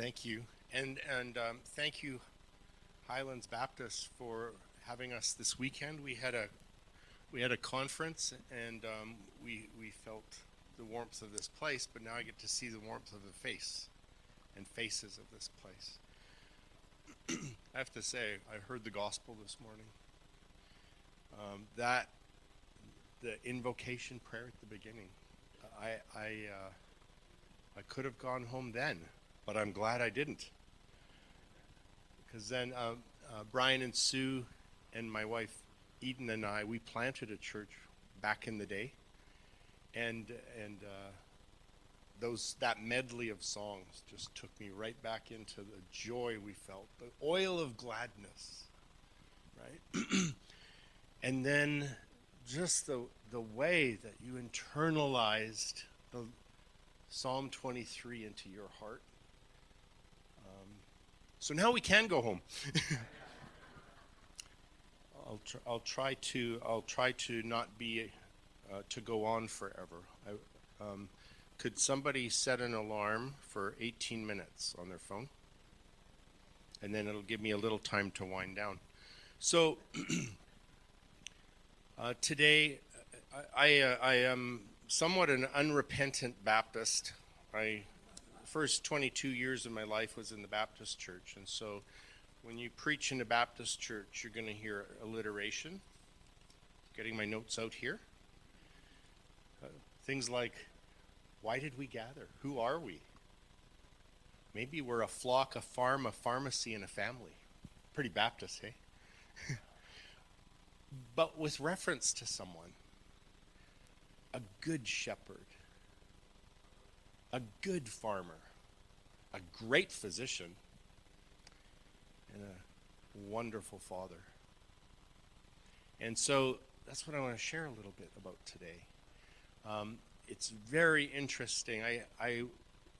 Thank you. And thank you, Highlands Baptist, for having us this weekend. We had a conference, and we felt the warmth of this place, but now I get to see the warmth of the face and faces of this place. I have to say, I heard the gospel this morning. That the invocation prayer at the beginning. I could have gone home then, but I'm glad I didn't. Because then Brian and Sue and my wife Eden and I, we planted a church back in the day, and that medley of songs just took me right back into the joy we felt, the oil of gladness, right? And then just the way that you internalized the Psalm 23 into your heart. So now we can go home. I'll try to not be to go on forever. Could somebody set an alarm for 18 minutes on their phone? And then it'll give me a little time to wind down. So today I am somewhat an unrepentant Baptist. First 22 years of my life was in the Baptist church, and so when you preach in a Baptist church, you're going to hear alliteration. Getting my notes out here. Things like, why did we gather? Who are we? Maybe we're a flock, a farm, a pharmacy, and a family. Pretty Baptist, hey? But with reference to someone. A good shepherd. A good farmer. A great physician. And a wonderful father. And so that's what I want to share a little bit about today. It's very interesting. I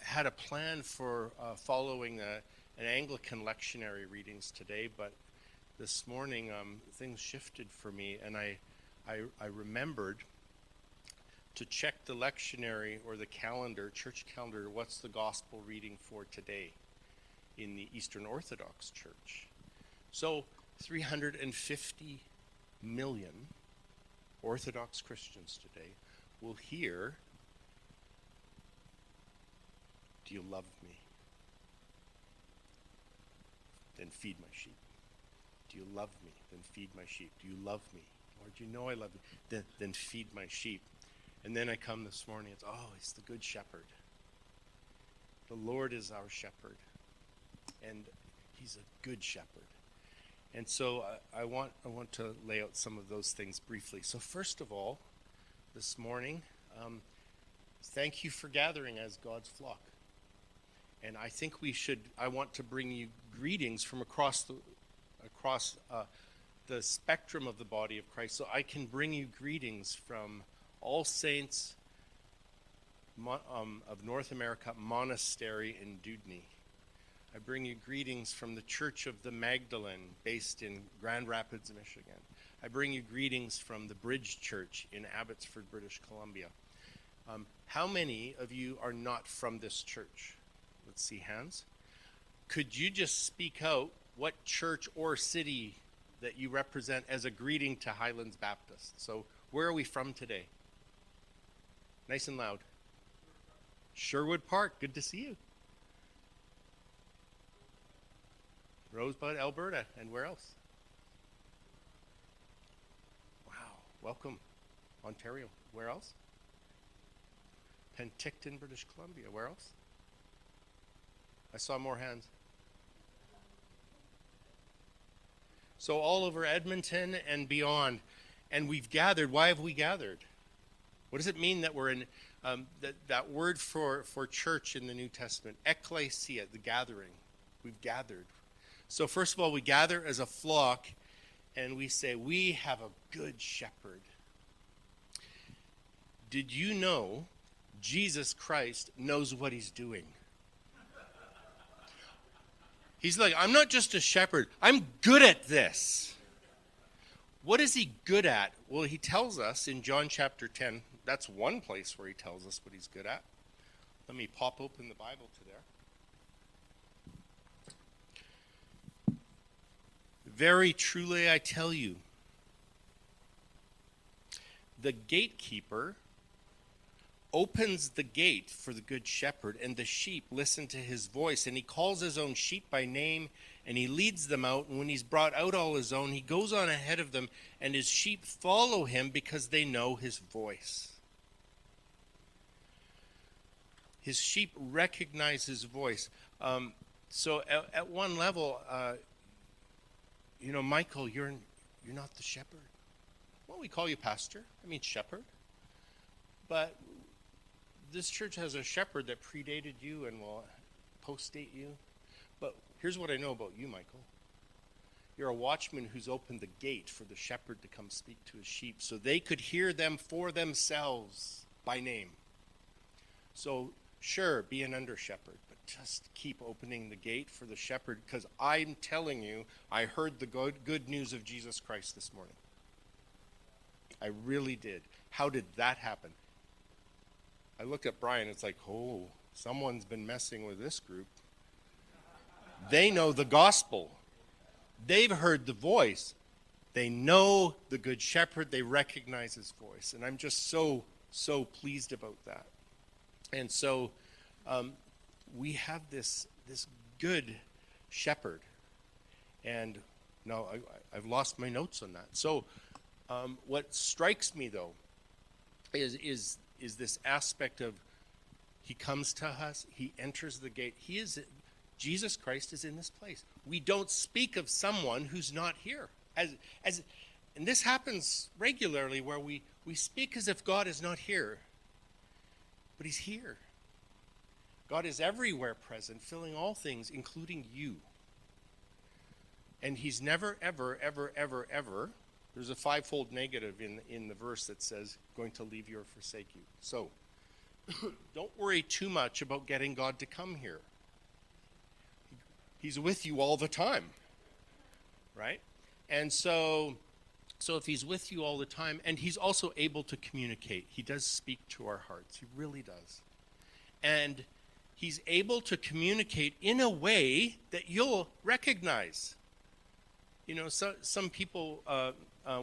had a plan for following an Anglican lectionary readings today, but this morning things shifted for me, and I remembered to check the lectionary or the calendar, church calendar, what's the gospel reading for today in the Eastern Orthodox Church. So 350 million Orthodox Christians today will hear, do you love me? Then feed my sheep. Do you love me? Then feed my sheep. Do you love me? Lord, you know I love you. Then feed my sheep. And then I come this morning, he's the good shepherd. The Lord is our shepherd. And he's a good shepherd. And so I want to lay out some of those things briefly. So first of all, this morning, thank you for gathering as God's flock. And I think I want to bring you greetings from across the spectrum of the body of Christ. So I can bring you greetings from All Saints of North America Monastery in Dudney. I bring you greetings from the Church of the Magdalene, based in Grand Rapids, Michigan. I bring you greetings from the Bridge Church in Abbotsford, British Columbia. How many of you are not from this church? Let's see hands. Could you just speak out what church or city that you represent as a greeting to Highlands Baptist? So where are we from today? Nice and loud. Sherwood Park, good to see you. Rosebud, Alberta, and where else? Wow, welcome. Ontario, where else? Penticton, British Columbia, where else? I saw more hands. So all over Edmonton and beyond. And we've gathered. Why have we gathered? What does it mean that we're in, that word for church in the New Testament? Ekklesia, the gathering. We've gathered. So first of all, we gather as a flock, and we say, we have a good shepherd. Did you know Jesus Christ knows what he's doing? He's like, I'm not just a shepherd. I'm good at this. What is he good at? Well, he tells us in John chapter 10. That's one place where he tells us what he's good at. Let me pop open the Bible to there. Very truly I tell you, the gatekeeper opens the gate for the good shepherd, and the sheep listen to his voice, and he calls his own sheep by name, and he leads them out, and when he's brought out all his own, he goes on ahead of them, and his sheep follow him because they know his voice. His sheep recognize his voice. So at one level, Michael, you're not the shepherd. Well, we call you pastor. I mean shepherd. But this church has a shepherd that predated you and will postdate you. But here's what I know about you, Michael. You're a watchman who's opened the gate for the shepherd to come speak to his sheep so they could hear them for themselves by name. So sure, be an under shepherd, but just keep opening the gate for the shepherd, because I'm telling you, I heard the good news of Jesus Christ this morning. I really did. How did that happen? I look at Brian, it's like, oh, someone's been messing with this group. They know the gospel. They've heard the voice. They know the good shepherd. They recognize his voice. And I'm just so pleased about that. And so we have this good shepherd. And now I've lost my notes on that. So what strikes me, though, is this aspect of he comes to us, he enters the gate. Jesus Christ is in this place. We don't speak of someone who's not here. And this happens regularly where we speak as if God is not here. But he's here. God is everywhere present, filling all things, including you. And he's never, ever, ever, ever, ever, there's a fivefold negative in the verse that says, going to leave you or forsake you. So, don't worry too much about getting God to come here. He's with you all the time, right? And so if he's with you all the time, and he's also able to communicate. He does speak to our hearts. He really does. And he's able to communicate in a way that you'll recognize. Some people,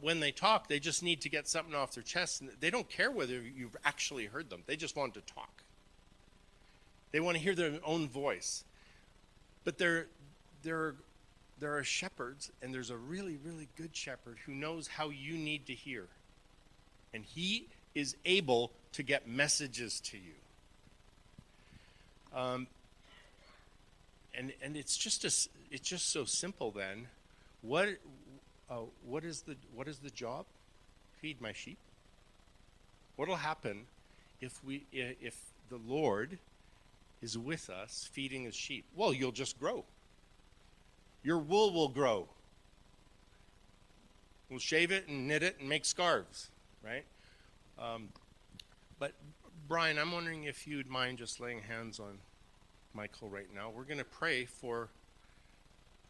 when they talk, they just need to get something off their chest, and they don't care whether you've actually heard them. They just want to talk. They want to hear their own voice. But there are shepherds, and there's a really, really good shepherd who knows how you need to hear. And he is able to get messages to you. And it's just so simple then. What is the job? Feed my sheep. What'll happen if the Lord is with us feeding his sheep? Well, you'll just grow. Your wool will grow. We'll shave it and knit it and make scarves, right? But Brian, I'm wondering if you'd mind just laying hands on Michael right now. We're going to pray for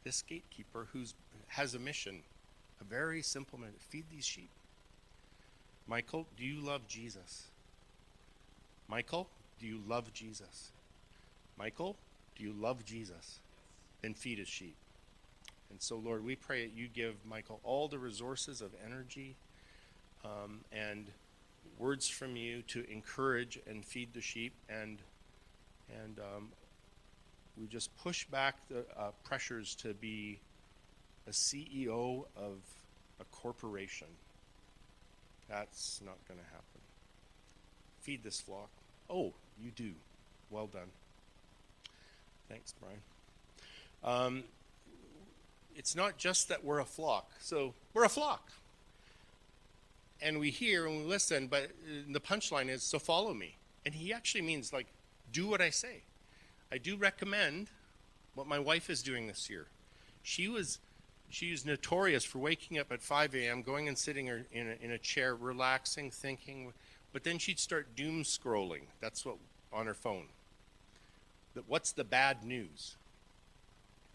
this gatekeeper who has a mission, a very simple mission: feed these sheep. Michael, do you love Jesus? Michael, do you love Jesus? Michael, do you love Jesus? Then feed his sheep. And so, Lord, we pray that you give Michael all the resources of energy and words from you to encourage and feed the sheep. And we just push back the pressures to be a CEO of a corporation. That's not going to happen. Feed this flock. Oh, you do. Well done. Thanks, Brian. It's not just that we're a flock. So we're a flock. And we hear and we listen, but the punchline is, so follow me. And he actually means, like, do what I say. I do recommend what my wife is doing this year. She was notorious for waking up at 5 a.m., going and sitting in a chair, relaxing, thinking, but then she'd start doom scrolling. That's what on her phone. What's the bad news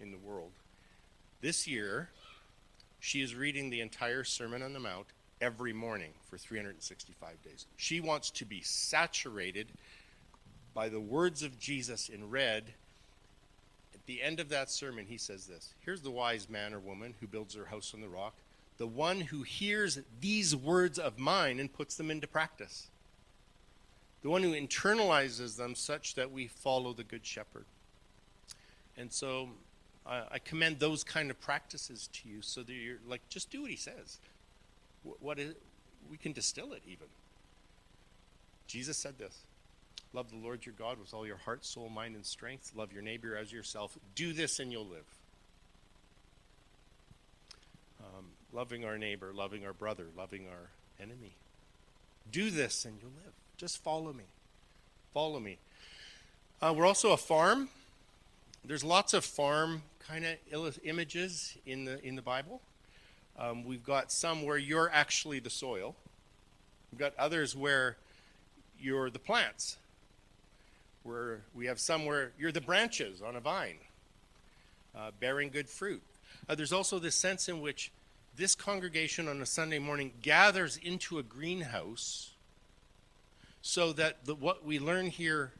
in the world? This year, she is reading the entire Sermon on the Mount every morning for 365 days. She wants to be saturated by the words of Jesus in red the end of that sermon, he says this: here's the wise man or woman who builds their house on the rock, the one who hears these words of mine and puts them into practice, the one who internalizes them such that we follow the good shepherd. And so I commend those kind of practices to you, so that you're like, just do what he says. We can distill it even. Jesus said this: love the Lord your God with all your heart, soul, mind, and strength. Love your neighbor as yourself. Do this and you'll live. Loving our neighbor, loving our brother, loving our enemy. Do this and you'll live. Just follow me. Follow me. We're also a farm. There's lots of farm kind of images in the Bible. We've got some where you're actually the soil. We've got others where you're the plants. Where we have some where you're the branches on a vine, bearing good fruit. There's also this sense in which this congregation on a Sunday morning gathers into a greenhouse so that what we learn here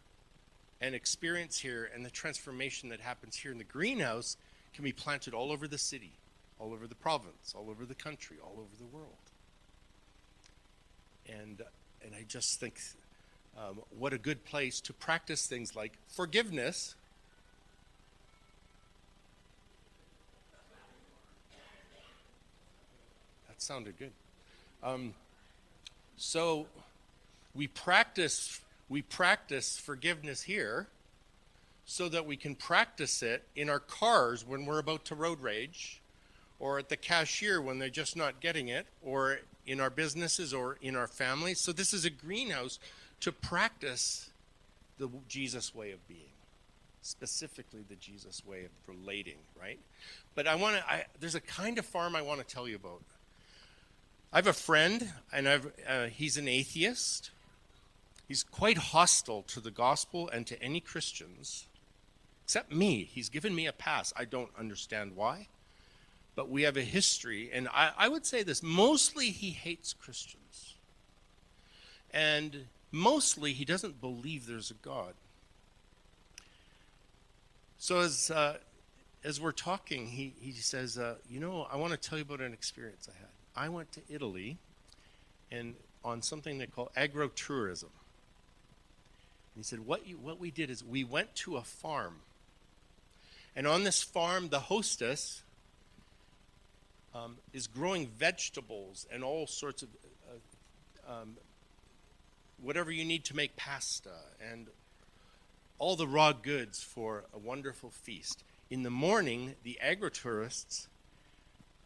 and experience here and the transformation that happens here in the greenhouse can be planted all over the city, all over the province, all over the country, all over the world. And I just think what a good place to practice things like forgiveness. That sounded good. So we practice forgiveness here so that we can practice it in our cars when we're about to road rage, or at the cashier when they're just not getting it, or in our businesses or in our families. So this is a greenhouse to practice the Jesus way of being, specifically the Jesus way of relating, right? But there's a kind of farm I want to tell you about. I have a friend, and he's an atheist. He's quite hostile to the gospel and to any Christians, except me. He's given me a pass. I don't understand why, but we have a history, and I would say this: mostly he hates Christians, and mostly he doesn't believe there's a God. So as we're talking, he says, I want to tell you about an experience I had. I went to Italy and on something they call agro-tourism. And he said, what we did is we went to a farm. And on this farm, the hostess is growing vegetables and all sorts of whatever you need to make pasta and all the raw goods for a wonderful feast. In the morning, the agro-tourists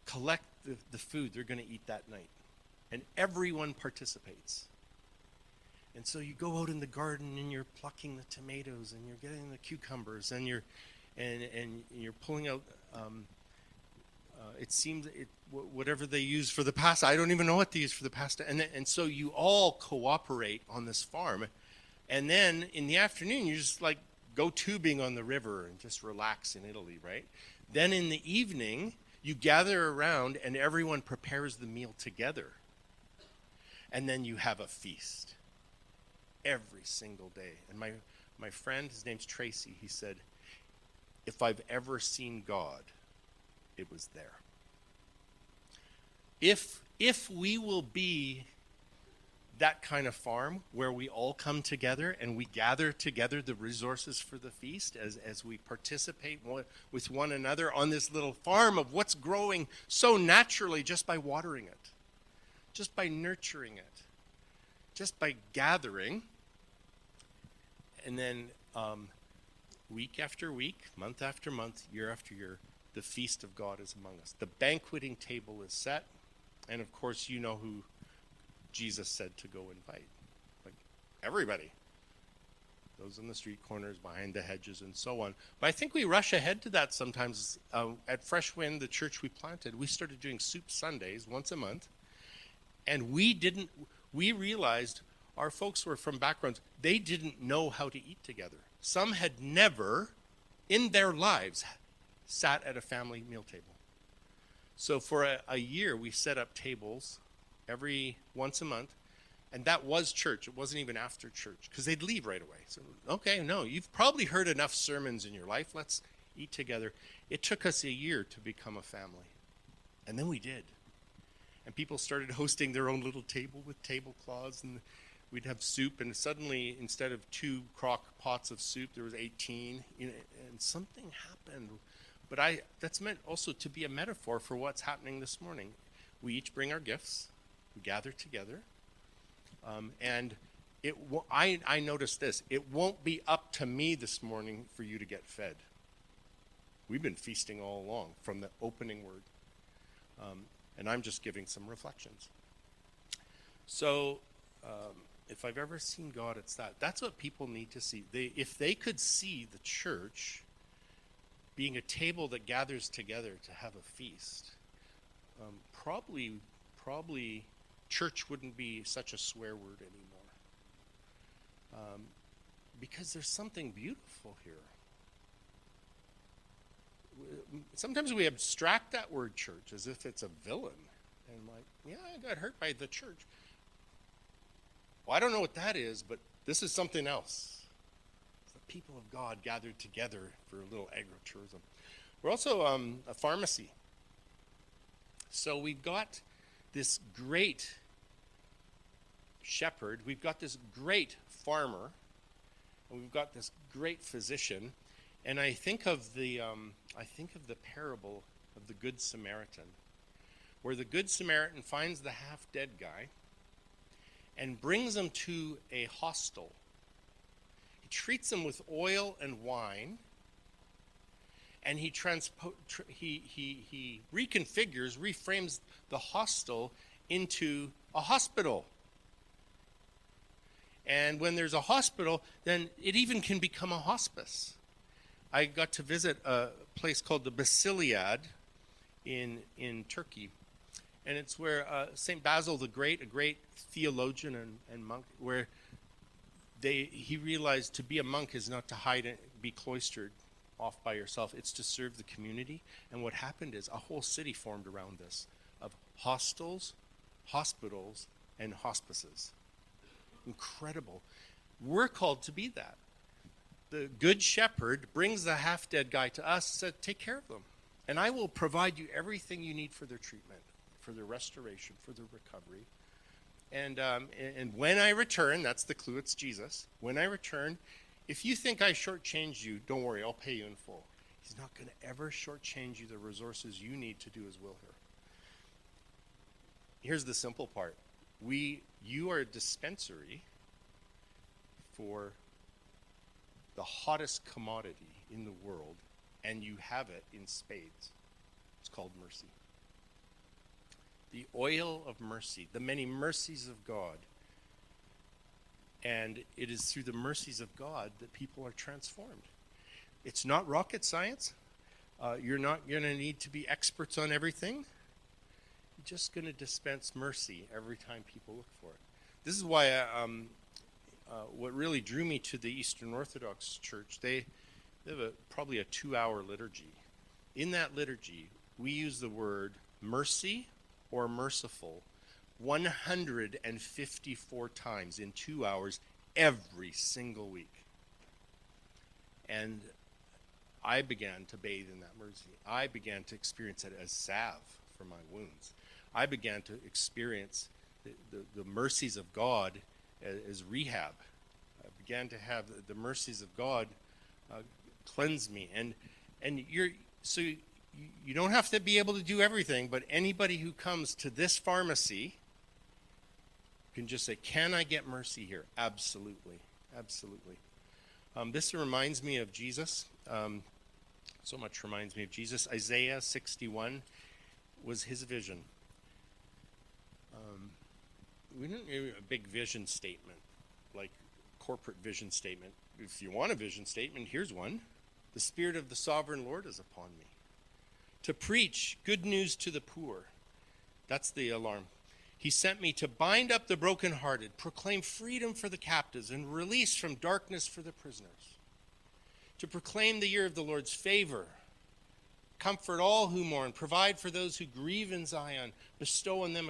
collect the food they're going to eat that night. And everyone participates. And so you go out in the garden and you're plucking the tomatoes and you're getting the cucumbers and you're pulling out whatever they use for the pasta. I don't even know what they use for the pasta. And so you all cooperate on this farm. And then in the afternoon, you just like go tubing on the river and just relax in Italy, right? Then in the evening, you gather around and everyone prepares the meal together. And then you have a feast every single day. And my friend, his name's Tracy, he said, if I've ever seen God, it was there. If we will be that kind of farm where we all come together and we gather together the resources for the feast as we participate with one another on this little farm of what's growing so naturally just by watering it, just by nurturing it, just by gathering. And then week after week, month after month, year after year, the feast of God is among us. The banqueting table is set. And of course, you know who Jesus said to go invite. Like everybody. Those on the street corners, behind the hedges, and so on. But I think we rush ahead to that sometimes. At Fresh Wind, the church we planted, we started doing soup Sundays once a month. And we realized our folks were from backgrounds, they didn't know how to eat together. Some had never in their lives sat at a family meal table. So for a year, we set up tables once a month, and that was church. It wasn't even after church, because they'd leave right away. So, okay, no, you've probably heard enough sermons in your life. Let's eat together. It took us a year to become a family. And then we did. And people started hosting their own little table with tablecloths, and we'd have soup, and suddenly, instead of 2 crock pots of soup, there was 18, and something happened. But that's meant also to be a metaphor for what's happening this morning. We each bring our gifts, we gather together, and I noticed this. It won't be up to me this morning for you to get fed. We've been feasting all along from the opening word. And I'm just giving some reflections. So if I've ever seen God, it's that. That's what people need to see. If they could see the church being a table that gathers together to have a feast, probably church wouldn't be such a swear word anymore. Because there's something beautiful here. Sometimes we abstract that word church as if it's a villain. And like, yeah, I got hurt by the church. Well, I don't know what that is, but this is something else. It's the people of God gathered together for a little agritourism. We're also a pharmacy. So we've got this great shepherd, we've got this great farmer, and we've got this great physician. And I think of the parable of the Good Samaritan, where the Good Samaritan finds the half-dead guy and brings him to a hostel. He treats him with oil and wine, and he reconfigures, reframes the hostel into a hospital. And when there's a hospital, then it even can become a hospice. I got to visit a place called the Basiliad in Turkey. And it's where St. Basil the Great, a great theologian and monk, where he realized to be a monk is not to hide and be cloistered off by yourself. It's to serve the community. And what happened is a whole city formed around this of hostels, hospitals, and hospices. Incredible. We're called to be that. The good shepherd brings the half-dead guy to us, said, take care of them. And I will provide you everything you need for their treatment, for their restoration, for their recovery. And when I return, that's the clue, it's Jesus. When I return, if you think I shortchanged you, don't worry, I'll pay you in full. He's not going to ever shortchange you the resources you need to do his will here. Here's the simple part. You are a dispensary for the hottest commodity in the world, and you have it in spades. It's called mercy. The oil of mercy, the many mercies of God. And it is through the mercies of God that people are transformed. It's not rocket science. You're not going to need to be experts on everything. You're just going to dispense mercy every time people look for it. This is why what really drew me to the Eastern Orthodox Church, they have probably a 2-hour liturgy. In that liturgy, we use the word mercy or merciful 154 times in 2 hours every single week. And I began to bathe in that mercy. I began to experience it as salve for my wounds. I began to experience the mercies of God as rehab. I began to have the mercies of God cleanse me. And you don't have to be able to do everything, but anybody who comes to this pharmacy can just say, can I get mercy here? Absolutely. Absolutely. This reminds me of Jesus. So much reminds me of Jesus. Isaiah 61 was his vision. We didn't need a big vision statement, like corporate vision statement. If you want a vision statement, here's one. The Spirit of the Sovereign Lord is upon me to preach good news to the poor. That's the alarm. He sent me to bind up the brokenhearted, proclaim freedom for the captives, and release from darkness for the prisoners. To proclaim the year of the Lord's favor, comfort all who mourn, provide for those who grieve in Zion, bestow on them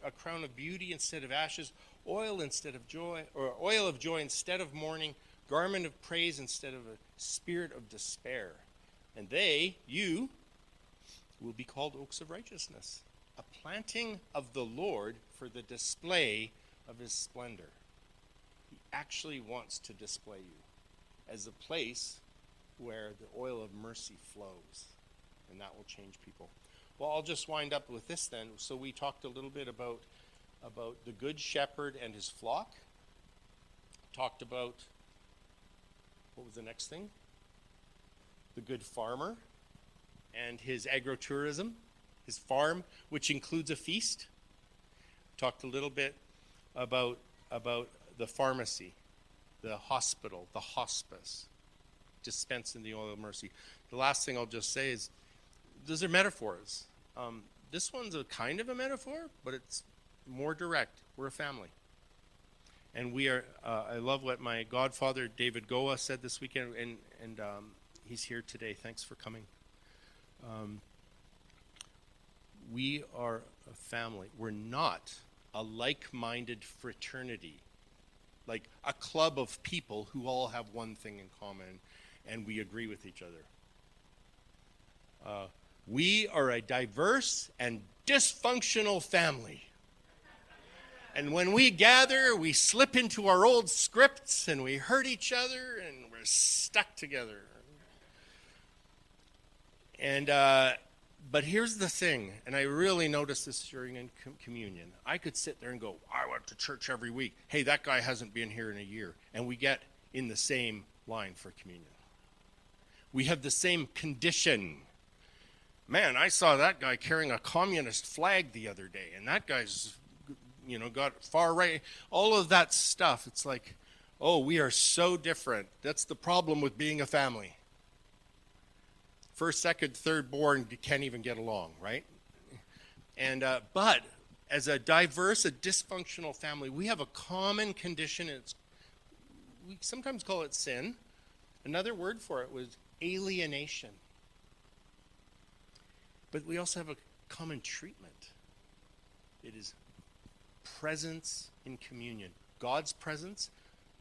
a crown of beauty instead of ashes, oil of joy instead of mourning, garment of praise instead of a spirit of despair. And you, will be called oaks of righteousness, a planting of the Lord for the display of his splendor. He actually wants to display you as a place where the oil of mercy flows, and that will change people. Well, I'll just wind up with this then. So we talked a little bit about the good shepherd and his flock. Talked about, what was the next thing? The good farmer and his agrotourism, his farm, which includes a feast. Talked a little bit about the pharmacy, the hospital, the hospice, dispensing the oil of mercy. The last thing I'll just say is, those are metaphors. This one's a kind of a metaphor, but it's more direct. We're a family. And we are, I love what my godfather, David Goa, said this weekend, and he's here today. Thanks for coming. We are a family. We're not a like-minded fraternity, like a club of people who all have one thing in common, and we agree with each other. We are a diverse and dysfunctional family. And when we gather, we slip into our old scripts and we hurt each other and we're stuck together. And but here's the thing, and I really noticed this during communion. I could sit there and go, I went to church every week. Hey, that guy hasn't been here in a year. And we get in the same line for communion. We have the same condition. Man, I saw that guy carrying a communist flag the other day, and that guy's, got far right. All of that stuff, it's like, oh, we are so different. That's the problem with being a family. First, second, third born can't even get along, right? And but as a diverse, a dysfunctional family, we have a common condition. We sometimes call it sin. Another word for it was alienation. But we also have a common treatment. It is presence in communion. God's presence,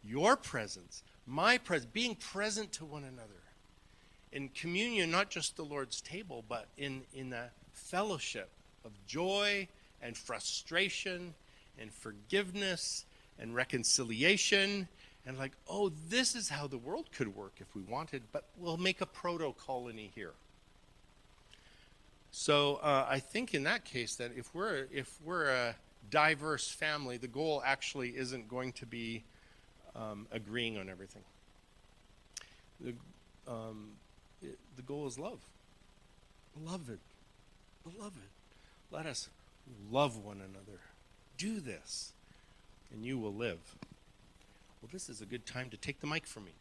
your presence, my presence, being present to one another. In communion, not just the Lord's table, but in the fellowship of joy and frustration and forgiveness and reconciliation. And like, oh, this is how the world could work if we wanted, but we'll make a proto-colony here. So I think in that case that if we're a diverse family, the goal actually isn't going to be agreeing on everything. The goal is love. Beloved, let us love one another. Do this, and you will live. Well, this is a good time to take the mic from me.